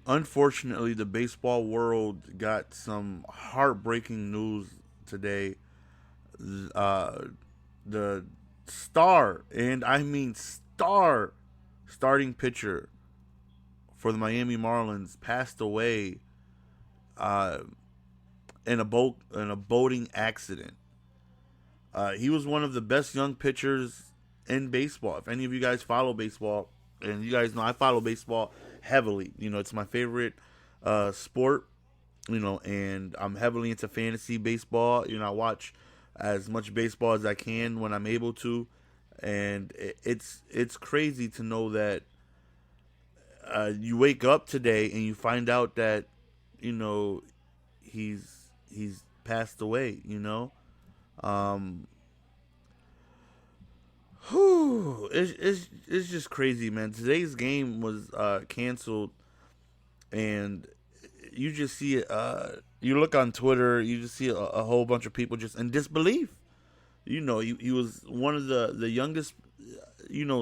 unfortunately, the baseball world got some heartbreaking news today. Uh, the star, and I mean star, starting pitcher for the Miami Marlins passed away uh, in a boating accident. He was one of the best young pitchers in baseball. If any of you guys follow baseball, and you guys know I follow baseball heavily, it's my favorite sport. And I'm heavily into fantasy baseball. I watch as much baseball as I can when I'm able to, and it's crazy to know that you wake up today and you find out that you know he's passed away. Um, it's just crazy, man. Today's game was canceled, and you just see it. You look on Twitter, you just see a whole bunch of people just in disbelief. He was one of the youngest,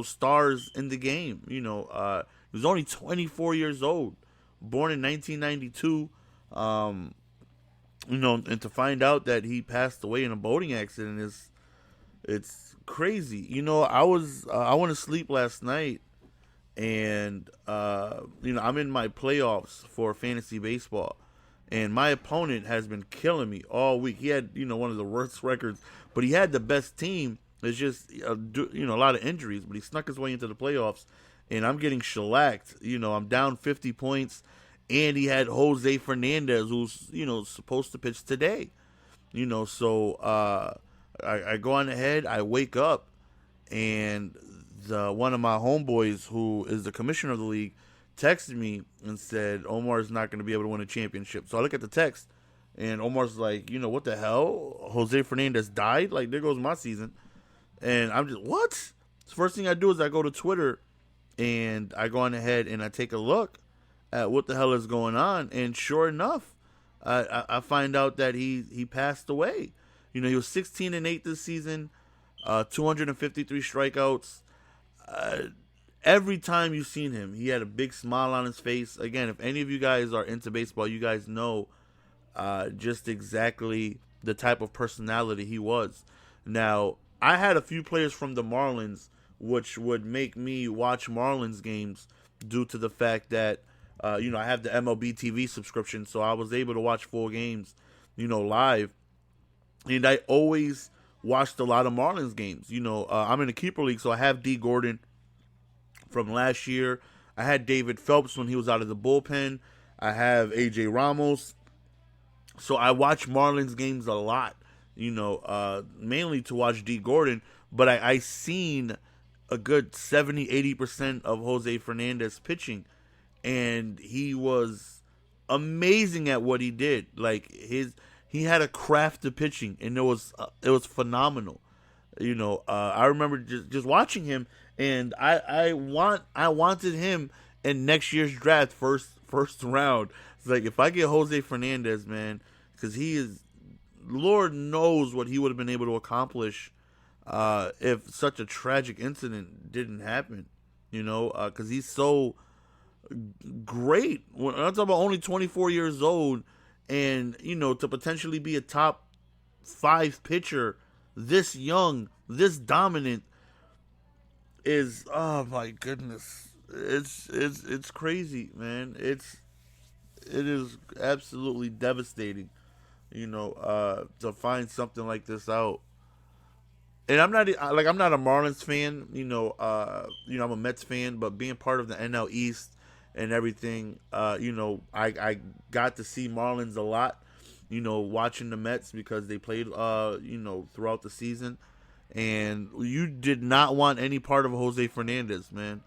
stars in the game. He was only 24 years old, born in 1992. Um, and to find out that he passed away in a boating accident is it's crazy. I went to sleep last night, and I'm in my playoffs for fantasy baseball, and my opponent has been killing me all week. He had one of the worst records, but he had the best team. It's just a lot of injuries, but he snuck his way into the playoffs, and I'm getting shellacked. I'm down 50 points, and he had Jose Fernandez, who's supposed to pitch today. So I go on ahead. I wake up, and one of my homeboys, who is the commissioner of the league, texted me and said Omar is not going to be able to win a championship. So I look at the text, and Omar's like, what the hell? Jose Fernandez died? Like, there goes my season. And I'm just, what? The first thing I do is I go to Twitter, and I go on ahead and I take a look at what the hell is going on. And sure enough, I find out that he passed away. He was 16-8 this season, 253 strikeouts. Every time you've seen him, he had a big smile on his face. Again, if any of you guys are into baseball, you guys know just exactly the type of personality he was. Now, I had a few players from the Marlins, which would make me watch Marlins games due to the fact that, I have the MLB TV subscription, so I was able to watch full games, live. And I always watched a lot of Marlins games. I'm in a keeper league, so I have D. Gordon from last year. I had David Phelps when he was out of the bullpen. I have A.J. Ramos. So I watch Marlins games a lot, mainly to watch D. Gordon. But I seen a good 70-80% of Jose Fernandez pitching. And he was amazing at what he did. Like, he had a craft to pitching, and it was phenomenal. I remember just watching him, and I wanted him in next year's draft, first round. It's like, if I get Jose Fernandez, man, because he is, Lord knows what he would have been able to accomplish if such a tragic incident didn't happen. Because he's so great. When I'm talking about only 24 years old, and to potentially be a top 5 pitcher this young, this dominant, is, oh my goodness, it's crazy, man. It is absolutely devastating, to find something like this out. And I'm not a Marlins fan, I'm a Mets fan, but being part of the NL East and everything, I got to see Marlins a lot, watching the Mets because they played, throughout the season. And you did not want any part of Jose Fernandez, man.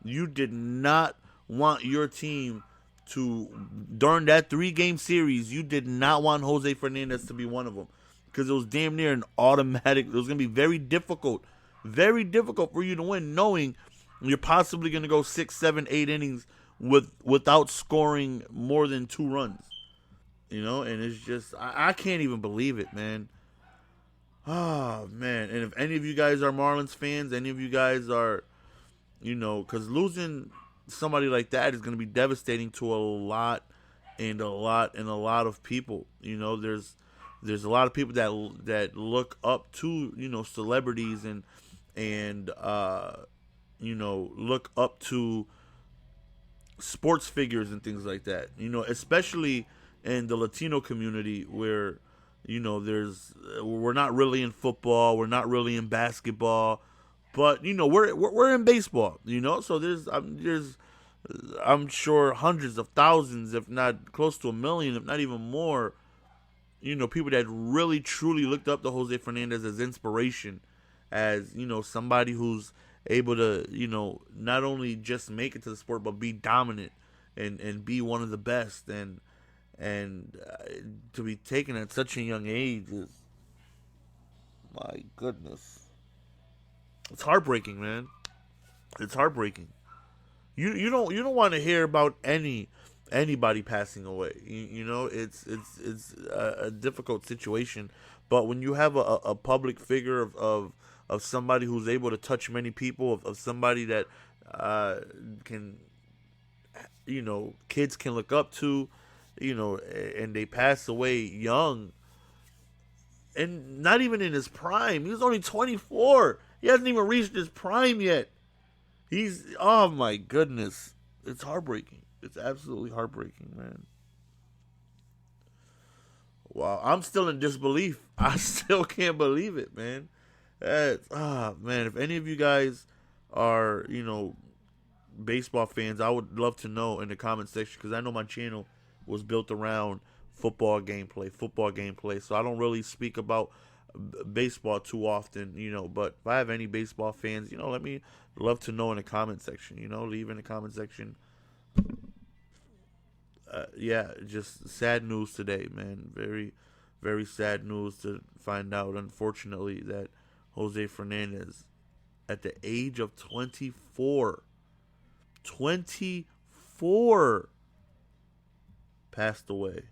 You did not want your team to, during that 3-game series, you did not want Jose Fernandez to be one of them. Because it was damn near an automatic. It was going to be very difficult for you to win, knowing you're possibly going to go 6, 7, 8 innings without scoring more than 2 runs. And it's just, I can't even believe it, man. Oh, man. And if any of you guys are Marlins fans, any of you guys are, because losing somebody like that is going to be devastating to a lot of people. There's a lot of people that look up to celebrities and look up to sports figures and things like that. Especially in the Latino community where there's we're not really in football, we're not really in basketball, but we're in baseball. So there's I'm sure hundreds of thousands, if not close to a million, if not even more, people that really truly looked up to Jose Fernandez as inspiration, as somebody who's able to not only just make it to the sport but be dominant and be one of the best, and to be taken at such a young age is, my goodness, it's heartbreaking, man. It's heartbreaking. You don't want to hear about anybody passing away. It's a difficult situation, but when you have a public figure of somebody who's able to touch many people, of somebody that can kids can look up to, and they pass away young, and not even in his prime. He was only 24. He hasn't even reached his prime yet. Oh my goodness. It's heartbreaking. It's absolutely heartbreaking, man. Wow, I'm still in disbelief. I still can't believe it, man. Man, if any of you guys are, baseball fans, I would love to know in the comment section, because I know my channel was built around football gameplay. So I don't really speak about baseball too often, but if I have any baseball fans, let me love to know in the comment section, leave in the comment section. Yeah, just sad news today, man. Very, very sad news to find out, unfortunately, that Jose Fernandez, at the age of 24, passed away.